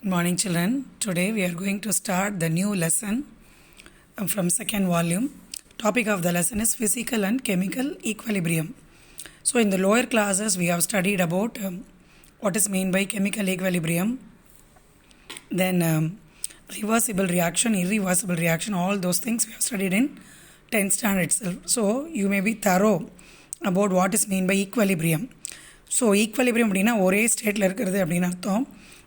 Good morning, children. Today we are going to start the new lesson from second volume. Topic of the lesson is physical and chemical equilibrium. So, in the lower classes, we have studied about what is meant by chemical equilibrium, then reversible reaction, irreversible reaction, all those things we have studied in 10th standard itself. So, you may be thorough about what is meant by equilibrium. So, equilibrium அப்படின்னா ஒரே ஸ்டேட்டில் இருக்கிறது அப்படின்னு அர்த்தம்.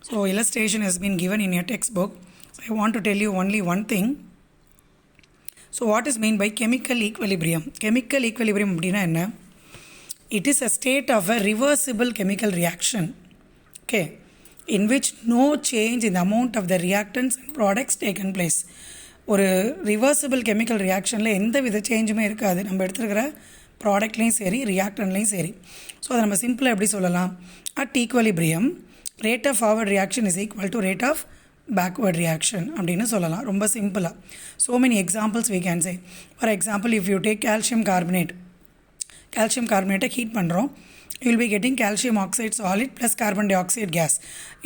So, illustration has been given in your textbook. So, I want to tell you only one thing. So, what is meant by chemical equilibrium? Chemical equilibrium அப்படின்னா என்ன? It is a state of a reversible chemical reaction, okay, in which no change in the amount of the reactants and products taken place. ஒரு reversible chemical ரியாக்ஷனில் எந்த வித சேஞ்சுமே இருக்காது. நம்ம எடுத்துருக்கிற ப்ராடக்ட்லேயும் சரி ரியாக்டன்ட்லேயும் சரி. So அதை நம்ம சிம்பிளாக எப்படி சொல்லலாம்? At equilibrium rate of forward reaction is equal to rate of backward reaction அப்படின்னு சொல்லலாம். ரொம்ப சிம்பிளாக. So many examples we can say. For example, if you take calcium கார்பனேட்டை ஹீட் பண்ணுறோம், you will be getting calcium oxide solid plus carbon dioxide gas.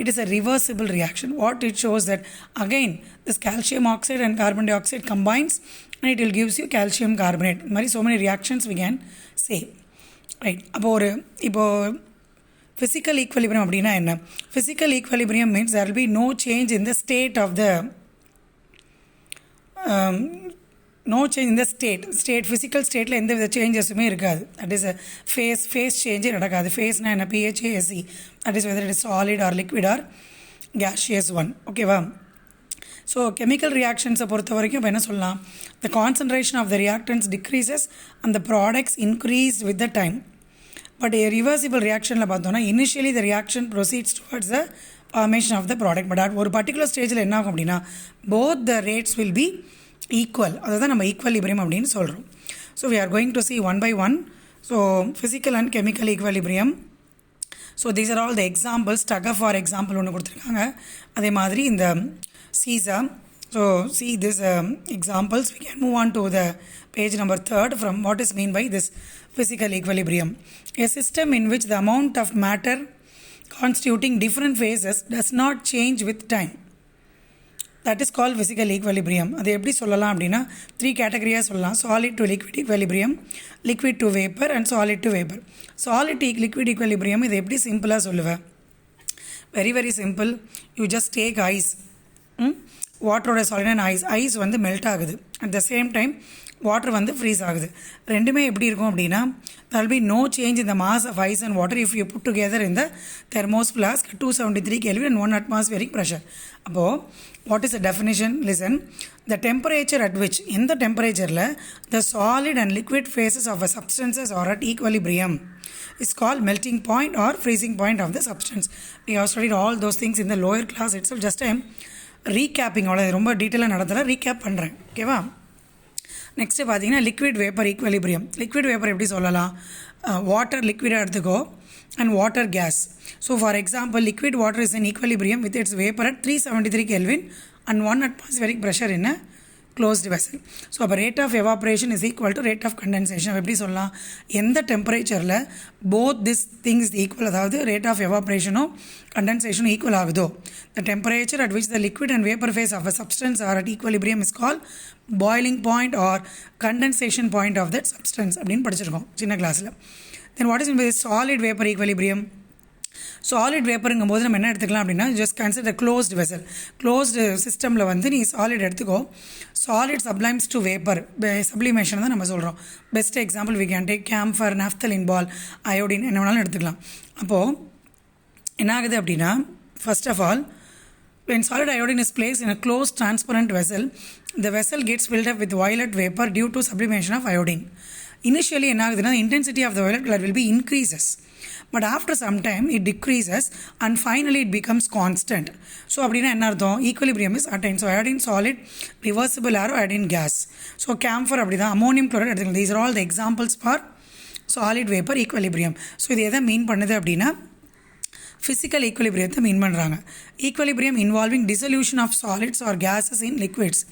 It is a reversible reaction. What it shows that again this calcium oxide and carbon dioxide combines and it will gives you calcium carbonate. Mari so many reactions we can say, right? இப்போ physical equilibrium அப்படின்னா என்ன? Physical equilibrium means there will be no change in the state of the physical ஸ்டேட்டில் எந்த வித சேஞ்சஸுமே இருக்காது. That is face சேஞ்சே நடக்காது. ஃபேஸ்னா என்ன? P H A S E. That is whether it is solid or liquid or gaseous one. ஓகேவா? ஸோ கெமிக்கல் ரியாக்ஷன்ஸை பொறுத்த வரைக்கும் இப்போ என்ன சொல்லலாம்? The concentration of the reactants decreases and the products increase with the time. But reversible ரியாக்ஷனில் பார்த்தோன்னா initially the reaction proceeds towards the formation of the product. But ஒரு பர்டிகுலர் ஸ்டேஜில் என்ன ஆகும் அப்படின்னா both the rates will be equal. அதை தான் நம்ம ஈக்குவலிபிரியம் அப்படின்னு சொல்கிறோம். So we are going to see one by one. So physical and chemical equilibrium. So these are all the examples. டக ஃபார் எக்ஸாம்பிள் ஒன்று கொடுத்துருக்காங்க. அதே மாதிரி இந்த சீசா. So see this examples. We can move on to the page number 3 from what is mean by this physical equilibrium. A system in which the amount of matter constituting different phases does not change with time. That is called physical equilibrium. அது எப்படி சொல்லலாம் அப்படின்னா 3 கேட்டகரியாக சொல்லலாம். Solid to liquid equilibrium, liquid to vapour and solid to vapour. Solid liquid equilibrium இது எப்படி சிம்பிளாக சொல்லுவேன்? Very very simple. You just take ice. வாட்டரோட சாலிட் அண்ட் ஐஸ் வந்து மெல்ட் ஆகுது. At the same time water வந்து ஃப்ரீஸ் ஆகுது. ரெண்டுமே எப்படி இருக்கும் அப்படின்னா there will be no change in the mass of ice and water if you put together in the thermos flask at 273 Kelvin and 1 atmospheric pressure. அப்போது what is the definition? Listen. The temperature at which, in the temperature the solid and liquid phases of a substances are at equilibrium is called melting point or freezing point of the substance. We have studied all those things in the lower class itself. Just time recapping. அவ்வளோ ரொம்ப டீட்டெயிலாக நடத்தல, recap பண்ணுறேன். ஓகேவா? Next பார்த்தீங்கன்னா liquid vapour equilibrium. Liquid vapour எப்படி சொல்லலாம்? Water லிக்விடாக எடுத்துக்கோ and water case. So for example, liquid water is in equilibrium with it's vapour at 373 Kelvin and 1 atmospheric pressure in a closed vessel. So அப்போ rate of evaporation is equal to rate of condensation. எப்படி சொல்லலாம்? எந்த டெம்பரேச்சரில் both this things equal, அதாவது rate of எவாப்ரேஷனும் கண்டென்சேஷனும் equal ஆகுதோ, the temperature at which the liquid and vapour phase of a substance are at equilibrium is call boiling point or condensation point of that substance அப்படின்னு படிச்சிருக்கோம் சின்ன கிளாஸில். Then what is solid vapour equilibrium? Solid வேப்பருங்கும் போது நம்ம என்ன எடுத்துக்கலாம் அப்படின்னா just consider closed vessel. Closed சிஸ்டமில் வந்து நீ சாலிட் எடுத்துக்கோ. Solid sublimes to vapour, sublimation தான் நம்ம சொல்கிறோம். Best example we can take camphor, naphthalene ball, iodine, என்ன வேணாலும் எடுத்துக்கலாம். அப்போது என்ன ஆகுது அப்படின்னா, first of all when solid iodine is placed in a closed transparent vessel, the vessel gets filled up with violet vapor due to sublimation of iodine. Initially என்ன ஆகுதுன்னா intensity of the violet color will be increases, but after some time it decreases and finally it becomes constant. So அப்படின்னா என்ன அர்த்தம்? equilibrium is attained. So iodine solid, reversible arrow, iodine gas. So camphor அப்படி தான், ammonium chloride எடுத்துக்கலாம். These are all the examples for solid vapor equilibrium. So இது எதை மீன் பண்ணுது அப்படின்னா ஃபிசிக்கல் ஈக்குவலிபிரியத்தை மீன் பண்ணுறாங்க. Equilibrium involving dissolution of solids or gases in liquids.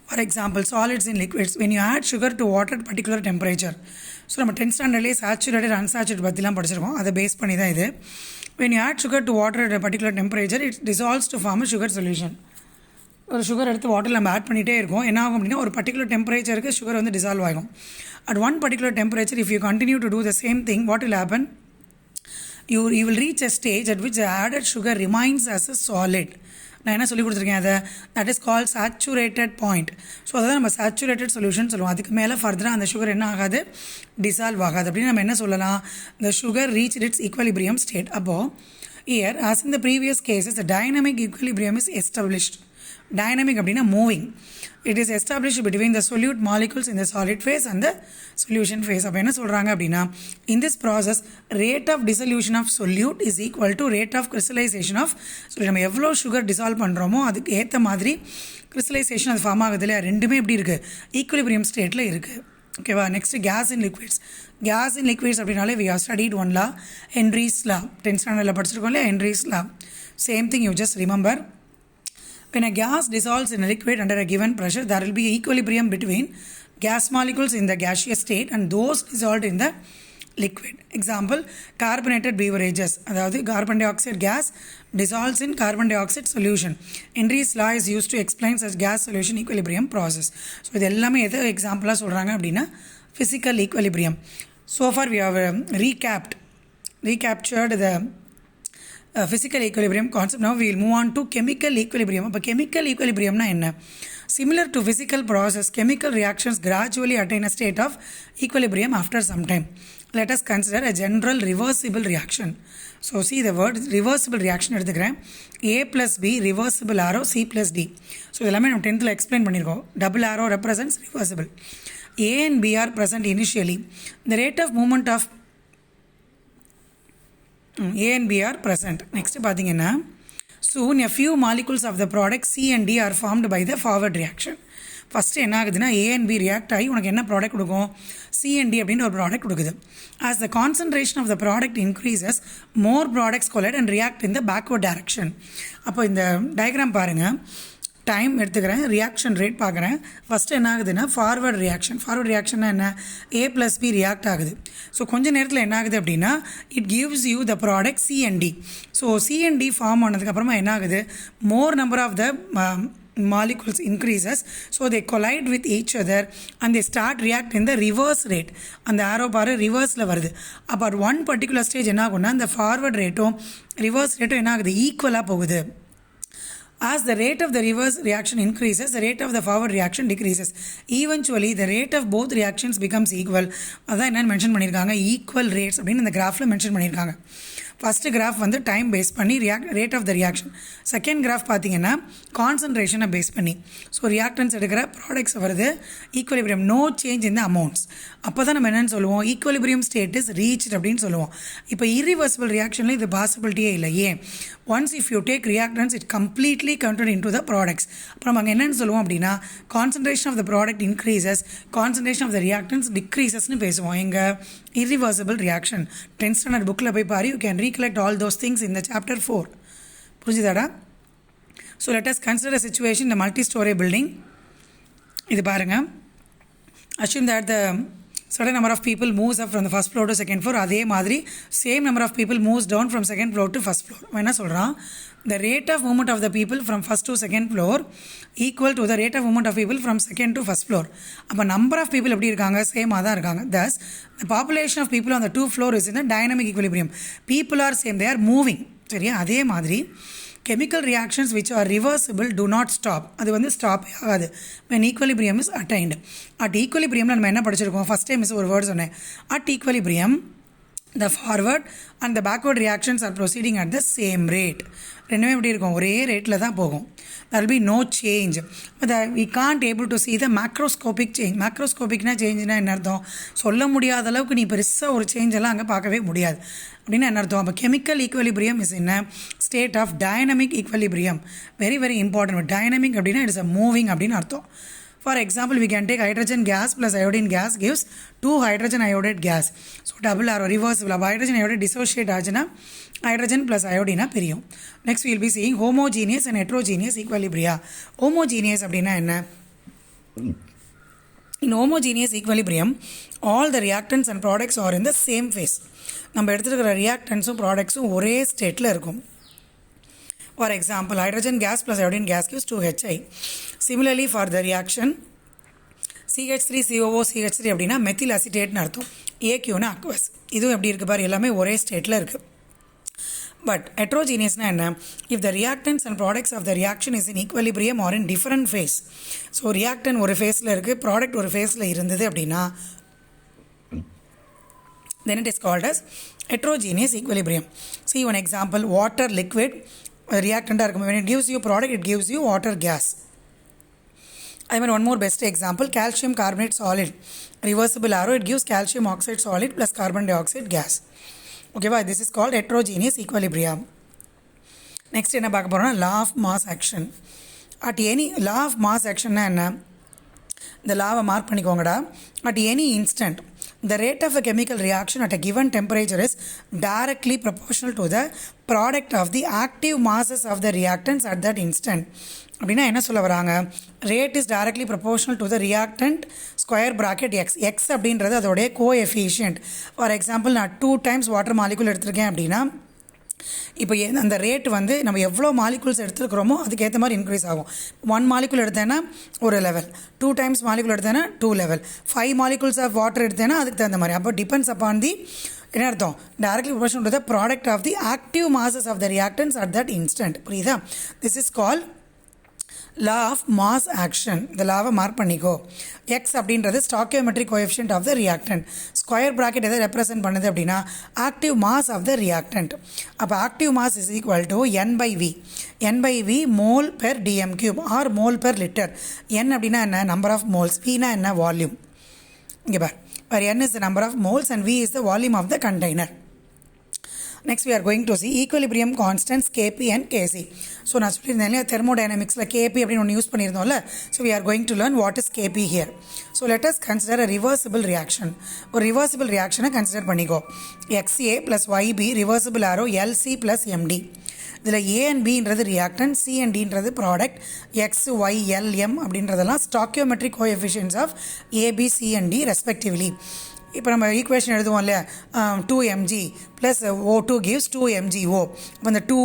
For example, solids in liquids when you add sugar to water particular temperature. So நம்ம 10th ஸ்டாண்டர்ட்லேயே saturated unsaturated பற்றிலாம் படிச்சிருக்கோம். அதை பேஸ் பண்ணி தான் இது. when you add sugar to water at a particular temperature, it dissolves to form a sugar solution. ஒரு sugar எடுத்து வாட்டரில் நம்ம ஆட் பண்ணிகிட்டே இருக்கோம், என்ன ஆகும் அப்படின்னா ஒரு பர்டிகுலர் டெம்பரேச்சருக்கு சுகர் வந்து டிசால்வ் ஆகும். At one particular temperature if you continue to do the same thing, what will happen? you will reach a stage at which the added sugar remains as a solid. நான் என்ன சொல்லி கொடுத்துருக்கேன் அதை, that is call saturated point. So அதான் நம்ம saturated solution சொல்லுவோம். அதுக்கு மேலே ஃபர்தராக அந்த சுகர் என்ன ஆகாது, டிசால்வ் ஆகாது. அப்படின்னு நம்ம என்ன சொல்லலாம், the sugar reached its equilibrium state. அப்போது here as in the previous cases the dynamic equilibrium is established. Dynamic அப்படின்னா moving. It is established between the solute molecules in the solid phase and the solution phase. அப்போ என்ன சொல்கிறாங்க அப்படின்னா, in this process rate of dissolution of solute is equal to rate of crystallization of solute. நம்ம எவ்வளோ sugar dissolve பண்ணுறோமோ அதுக்கு ஏற்ற மாதிரி கிறிஸ்டலைசேஷன் அது ஃபார்ம் ஆகுது இல்லையா, ரெண்டுமே எப்படி இருக்குது, ஈக்குலிபிரியம் ஸ்டேட்டில் இருக்குது. ஓகேவா. நெக்ஸ்ட் கேஸ் இன் லிக்விட்ஸ். கேஸ் இன் லிக்விட்ஸ் அப்படின்னாலே we have studied one law, Henry's law. 10th standardல படிச்சிருக்கோம் இல்லையா, Henry's law. Same thing, you just remember. When a gas dissolves in a liquid under a given pressure, there will be equilibrium between gas molecules in the gaseous state and those dissolved in the liquid. Example, carbonated beverages. அதாவது carbon dioxide gas dissolves in carbon dioxide solution. Henry's law is used to explain such gas solution equilibrium process. So இது எல்லாமே எது எக்ஸாம்பிளாக சொல்கிறாங்க அப்படின்னா physical equilibrium. So far we have recaptured the physical equilibrium concept. Now we will move on to chemical equilibrium. அப்போ chemical equilibrium na enna? Similar to physical process, chemical reactions gradually attain a state of equilibrium after some time. Let us consider a general reversible reaction. So see the word reversible reaction எடுத்துக்கிறேன். A plus B reversible arrow, C plus D. So இதெல்லாமே நம்ம 10th explain பண்ணியிருக்கோம். Double arrow represents reversible. A and B are present initially. The rate of movement of A and B are present. Next பார்த்தீங்கன்னா, soon a few molecules of the product C and D are formed by the forward reaction. First என்ன ஆகுதுன்னா A and B react ஆகி உனக்கு என்ன product கொடுக்கும், C and D அப்படின்ற ஒரு product கொடுக்குது. As the concentration of the product increases, more products collide and react in the backward direction. அப்போ இந்த டயக்ராம் பாருங்கள், டைம் எடுத்துக்கிறேன், ரியாக்ஷன் ரேட் பார்க்குறேன். ஃபஸ்ட்டு என்ன ஆகுதுன்னா ஃபார்வர்ட் ரியாக்ஷன். ஃபார்வர்ட் ரியாக்ஷன்னா என்ன, A + B ரியாக்ட் ஆகுது. ஸோ கொஞ்சம் நேரத்தில் என்ன ஆகுது அப்படின்னா, it gives you the product C and D. So C and D form ஆனதுக்கப்புறமா என்ன ஆகுது, more number of the molecules increases, so they collide with each other and they start react in the reverse rate. அந்த arrow பாரு ரிவர்ஸில் வருது. அப்போ at one particular stage என்ன ஆகும்னா, இந்த ஃபார்வர்ட் ரேட்டும் ரிவர்ஸ் ரேட்டும் என்ன ஆகுது, ஈக்குவலாக போகுது. As the rate of the reverse reaction increases, the rate of the forward reaction decreases. Eventually, the rate of both reactions becomes equal. அதான் என்னென்னு மென்ஷன் பண்ணியிருக்காங்க, ஈக்குவல் ரேட்ஸ் அப்படின்னு இந்த கிராஃபில் மென்ஷன் பண்ணியிருக்காங்க. ஃபஸ்ட்டு கிராஃப் வந்து டைம் பேஸ் பண்ணி rate of the reaction. Second graph பார்த்தீங்கன்னா கான்சன்ட்ரேஷனை பேஸ் பண்ணி. ஸோ ரியாக்டன்ஸ் எடுக்கிற ப்ராடக்ட்ஸ் வருது, equilibrium, no change in the amounts. அப்போ தான் நம்ம என்னென்னு சொல்லுவோம், ஈக்குவலிபிரியம் ஸ்டேட் இஸ் ரீச்ட் அப்படின்னு சொல்லுவோம். இப்போ இரிவர்சிபிள் ரியாக்ஷனில் இது பாசிபிலிட்டியே இல்லை. ஏன், once if you take reactants it completely convert into the products. அப்புறம் நம்ம என்னென்னு சொல்லுவோம் அப்படின்னா, concentration of the product increases, concentration of the reactants டிக்ரீசஸ்னு பேசுவோம். எங்கள் irreversible reaction 10th standard bookல போய் பாரு, you can recollect all those things in the chapter 4. புரிஞ்சுதாடா? So let us consider a situation in a multi-story building. இது பாருங்க, assume that the certain number of people moves up from the first floor to second floor. அதே மாதிரி same number of people moves down from second floor to first floor. என்ன சொல்கிறான், the rate of movement of the people from first to second floor equal to the rate of movement of people from second to first floor. அப்போ number of people எப்படி இருக்காங்க, சேமாக தான் இருக்காங்க. Thus the population of people on the two floor is in the dynamic equilibrium. People are same, they are moving. சரியா? அதே மாதிரி chemical reactions which are reversible do not stop. அது வந்து ஸ்டாப் ஆகாது when equilibrium is attained. At equilibrium நம்ம என்ன படிச்சிருக்கோம், first time ஒரு வேர்டு சொன்னேன். At equilibrium the forward and the backward reactions are proceeding at the same rate. ரெண்டுமே எப்படி இருக்கும், ஒரே ரேட்டில் தான் போகும். there will be no change. but we can't able to see the macroscopic change. macroscopicனா சேஞ்சுனா என்ன அர்த்தம், சொல்ல முடியாத அளவுக்கு நீ பெருசாக ஒரு சேஞ்ச் எல்லாம் அங்கே பார்க்கவே முடியாது அப்படின்னு என்ன அர்த்தம். அப்போ chemical equilibrium is in a state of dynamic equilibrium. Very very important. Dynamic அப்படின்னா இட்ஸ் அ மூவிங் அப்படின்னு அர்த்தம். For example, we can take hydrogen gas plus iodine gas gives 2 hydrogen iodide gas. So double arrow reversible. Hydrogen iodide dissociate ஆச்சுன்னா hydrogen plus iodine பிரியும். Next we will be seeing homogeneous and heterogeneous equilibria. Homogeneous அப்படின்னா என்ன? In homogeneous equilibrium, all the reactants and products are in the same phase. நம்ம எடுத்துருக்கிற ரியாக்டன்ஸும் ப்ராடக்ட்ஸும் ஒரே ஸ்டேட்டில் இருக்கும். For example hydrogen gas plus iodine gas gives 2HI. Similarly for the reaction CH3COO CH3 அப்படின்னா methyl அசிட்டேட்னு அர்த்தம். AQனா அக்வஸ். இதுவும் எப்படி இருக்குது பாரு, எல்லாமே ஒரே ஸ்டேட்டில் இருக்குது. பட் ஹெட்ரோஜீனியஸ்னால் என்ன? If the reactants and products of the reaction is in equilibrium are in different phase. So reactant ஒரு ஃபேஸில் இருக்குது, ப்ராடக்ட் ஒரு ஃபேஸில் இருந்தது அப்படின்னா then it is called as heterogeneous equilibrium. See one example, water liquid reactant இருக்கும். When it gives you product, it gives you water gas. I mean one more best example, calcium carbonate solid reversible arrow, it gives calcium oxide solid plus carbon dioxide gas. Okay, why this is called heterogeneous equilibrium. Next என்ன பார்க்க போறோம்னா law of mass action. At any law of mass action என்ன? இந்த லாவை mark பண்ணிக்கோங்கடா. At any instant the rate of a chemical reaction at a given temperature is directly proportional to the product of the active masses of the reactants at that instant. அப்படின்னா என்ன சொல்ல வராங்க? Rate is directly proportional to the reactant square bracket X. X அப்படின்றது அதோடைய coefficient. For example நான் 2 times water molecule எடுத்திருக்கேன் அப்படின்னா இப்போ அந்த ரேட் வந்து நம்ம எவ்வளோ மாலிகுல்ஸ் எடுத்துருக்கிறோமோ அதுக்கேற்ற மாதிரி இன்க்ரீஸ் ஆகும். 1 மாலிகுல் எடுத்தேன்னா ஒரு லெவல், 2 times மாலிகுல் எடுத்தேன்னா 2 லெவல், 5 மாலிகுல்ஸ் ஆஃப் வாட்டர் எடுத்தேன்னா அதுக்கு தகுந்த மாதிரி. அப்போ டிபெண்ட்ஸ் அப்பான் தி என்ன அர்த்தம்? Directly proportional to the product of the active masses of the reactants at that instant. புரியுதா? This is call law of mass action. இந்த லாவை மார்க் பண்ணிக்கோ. எக்ஸ் அப்படின்றது stoichiometric coefficient of the reactant. Square bracket எதை represent பண்ணுது அப்படின்னா active mass of the reactant. அப்போ active mass is equal to N/V. N/V mole per dm cube or mole per litre. N அப்படின்னா என்ன? Number of moles. Vனா என்ன? Volume. இங்கே பார், N is the number of moles and V is the volume of the container. Next we are going to see equilibrium constants Kp and Kc. So நான் சொல்லியிருந்தேன் இல்லையா, தெர்மோடைனமிக்ஸில் Kp அப்படின்னு ஒன்று use பண்ணியிருந்தோம்ல. So we are going to learn what is Kp here. So let us consider a reversible reaction. ஒரு reversible reactionனை consider பண்ணிக்கோ. XA plus YB reversible arrow LC plus MD. இதில் A and Bன்றது reactant, C and Dன்றது product, X, Y, L, M அப்படின்றதெல்லாம் stoichiometric coefficients of AB, C and D respectively. இப்போ நம்ம equation எழுதுவோம் இல்லையா, 2mg plus O2 gives 2mgO. இப்போ இந்த 2,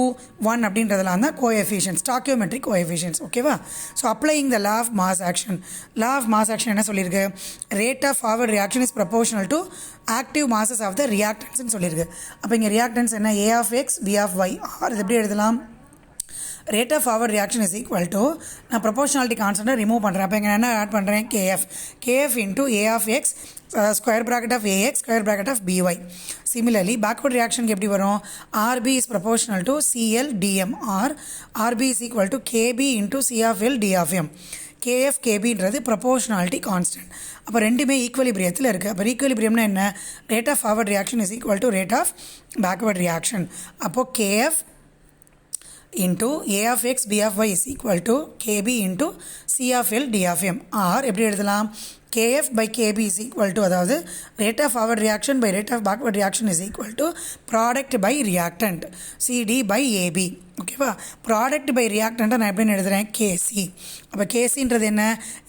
1 அப்படின்றதெல்லாம் தான் கோஎஃபிஷியன்ட், ஸ்டாக்கியோமெட்ரிக் கோஎஃபிஷியன்ட்ஸ். ஓகேவா? So applying the law of mass action. Law of mass action என்ன சொல்லியிருக்கு? Rate of forward reaction is proportional to active masses of the ரியாக்டன்ஸ்னு சொல்லியிருக்கு. அப்போ இங்கே ரியாக்டன்ஸ் என்ன? A of X, B of Y. Or இது எப்படி எழுதலாம்? Rate of forward reaction is equal to, நான் ப்ரொபோர்ஷனாலிட்டி கான்ஸ்டன்ட்டை ரிமூவ் பண்ணுறேன். அப்போ இங்கே என்ன ஆட் பண்ணுறேன்? KF into A of X square bracket of AX square bracket of BY. Similarly backward reaction எப்படி வரும்? RB is proportional to CL DM or RB is equal to KB into C of L D of M. KF KBன்றது proportionality constant. அப்போ ரெண்டுமே ஈக்குவலிபிரியத்தில் இருக்குது. அப்போ ஈக்குவலிபிரியம்னா என்ன? Rate of forward reaction is equal to rate of backward reaction. அப்போது KF into A of X B of Y is equal to KB into C of L D of M. or எப்படி எழுதலாம்? KF by KB is equal to, அதாவது rate of forward reaction by rate of backward reaction is equal to product by reactant CD by AB. ஓகேவா? Product by ரியாக்டண்ட்டை நான் எப்படின்னு எழுதுகிறேன்? KC. அப்போ KCன்றது என்ன?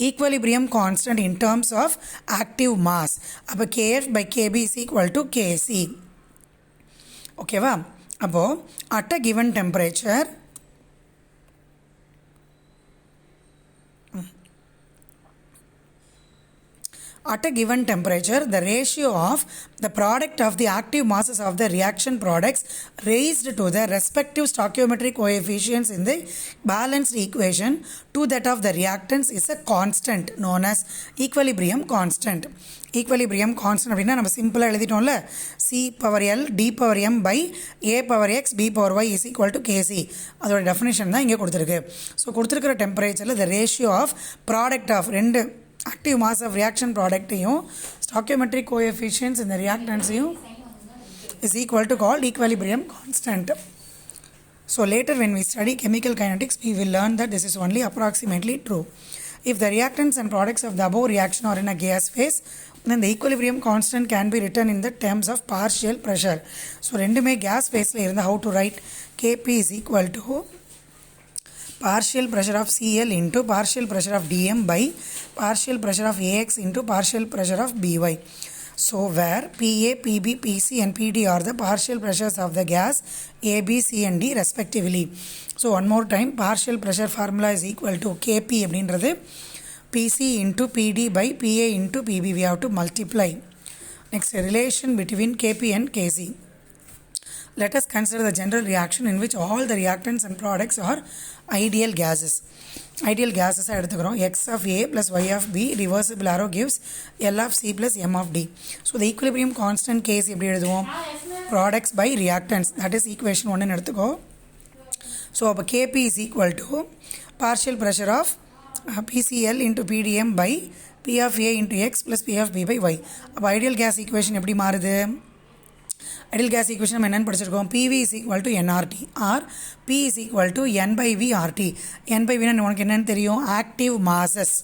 Equilibrium constant in terms of active mass. அப்போ KF by KB is equal to KC. ஓகேவா? அப்போது at a given temperature at a given temperature, the ratio of the product of the active masses of the reaction products raised to the respective stoichiometric coefficients in the balanced equation to that of the reactants is a constant known as equilibrium constant. Equilibrium constant அப்படின்னா நம்ம சிம்பிளாக எழுதிட்டோம்ல, C/L D/M by A/X B/Y is equal to KC. அதோட definition தான் இங்கே கொடுத்துருக்கு. So கொடுத்துருக்கிற டெம்பரேச்சரில் the ratio of product of ரெண்டு active mass of reaction productையும் stoichiometric coefficients in the reactantsையும் is equal to called equilibrium constant. So later when we study chemical kinetics, we will learn that this is only approximately true. If the reactants and products of the above reaction are in a gas phase, then the equilibrium constant can be written in the terms of partial pressure. So ரெண்டுமே gas phaseல இருந்தால் how to write? Kp is equal to partial pressure of Cl into partial pressure of Dm by partial pressure of Ax into partial pressure of By. So where PA, PB, PC and PD are the partial pressures of the gas A, B, C and D respectively. So one more time, partial pressure formula is equal to Kp அப்படின்றது PC into PD by PA into PB. We have to multiply. Next, relation between Kp and Kc. Let us consider the general reaction in which all the reactants and products are ideal gases. Ideal gases are எடுத்துக்கிறோம். X of A plus Y of B reversible arrow gives L of C plus M of D. So the equilibrium constant case எப்படி எழுதுவோம்? Products by reactants. That is equation 1 எடுத்துக்கோ. So அப்போ Kp is equal to partial pressure of PCl into PDM by P of A into X plus P of B by Y. அப்போ ideal gas equation எப்படி மாறுது? Ideal gas equation நம்ம என்னன்னு படிச்சிருக்கோம்? PV is equal to nRT or P is equal to N by V RT. N by V உனக்கு என்னன்னு தெரியும்? Active masses,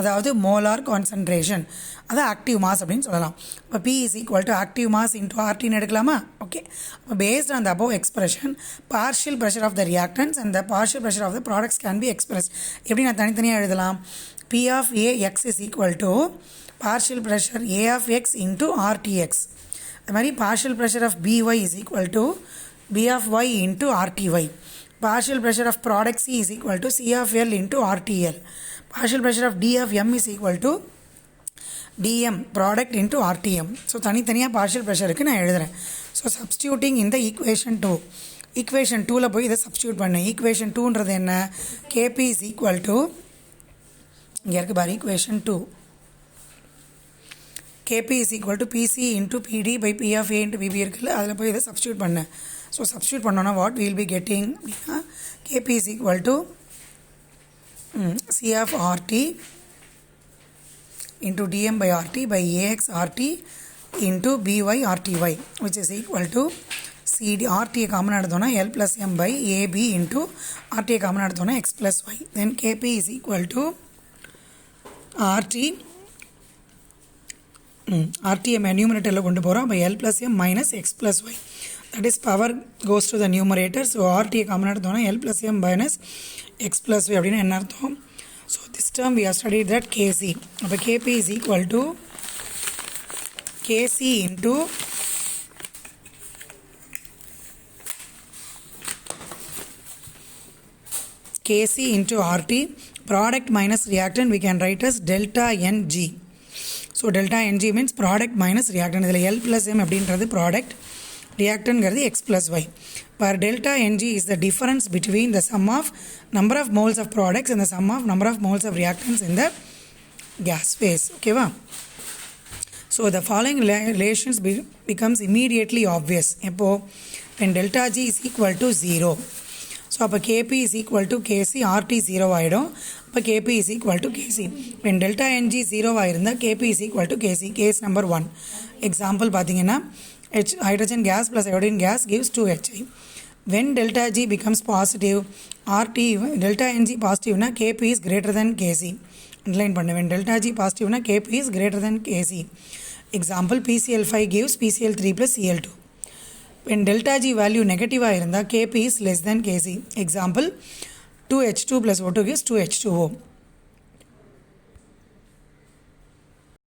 அதாவது மோலார் கான்சன்ட்ரேஷன், அது ஆக்டிவ் மாஸ் அப்படின்னு சொல்லலாம். இப்போ P is equal to active mass into RTன்னு எடுக்கலாமா? ஓகே. இப்போ based on the above expression, partial pressure of the reactants and the partial pressure of the products can be expressed. எப்படி நான் தனித்தனியாக எழுதலாம்? P of A X is equal to partial pressure A of X into RTX. அது மாதிரி partial pressure of By is equal to B of Y into RTY. Partial pressure of product C is equal to C of L into RTL. Partial pressure of D of M is equal to DM product into RTM. So தனித்தனியாக partial pressureக்கு நான் எழுதுகிறேன். So substituting in the equation 2. equation 2ல் போய் இதை substitute பண்ணேன். equation 2ன்றது என்ன? Kp is equal to, இங்கே இருக்கு பாரு, equation 2. Kp is equal to PC into PD by P of A into PB இருக்குல்ல, அதில் போய் இதை substitute பண்ணேன். ஸோ substitute பண்ணோன்னா what we will be getting அப்படின்னா Kp is equal to C of RT into dm by RT by AX RT into BY RTY, which is equal to CD RT common எடுத்தோன்னா L plus M by AB into RT common எடுத்தோன்னா X plus Y. Then Kp is equal to RT RTM numerator கொண்டு போகிறோம். by L plus M minus X plus Y. That is power goes to the numerator. So RT common எடுத்தோன்னா L plus M minus X plus Y அப்படின்னு என்ன அர்த்தம்? So this term we have studied that Kc. அப்போ Kp is equal to Kc into Kc into RT. Product minus reactant we can write as delta Ng. So delta Ng means product minus reactant. இதில் L plus M அப்படின்றது product, reactantங்கிறது X plus Y. Where delta Ng is the difference between the sum of number of moles of products and the sum of number of moles of reactants in the gas phase. Okay va? So the following relations becomes immediately obvious. எப்போ? when delta G is equal to 0. So அப்போ Kp is equal to Kc, RT 0 ஆகிடும். அப்போ Kp is equal to Kc. when delta Ng 0 ஆகிருந்தால் Kp is equal to Kc. Case number 1. Example பார்த்தீங்கன்னா hydrogen gas plus iodine gas gives 2Hi. When delta G becomes positive, RT delta Ng positive na Kp is greater than Kc. Underline பண்ணு. when delta G positive na Kp is greater than Kc. Example PCl5 gives PCl3 plus Cl2. when delta G value negative ஆயிருந்தா Kp is less than Kc. Example 2H2 plus O2 gives 2H2O.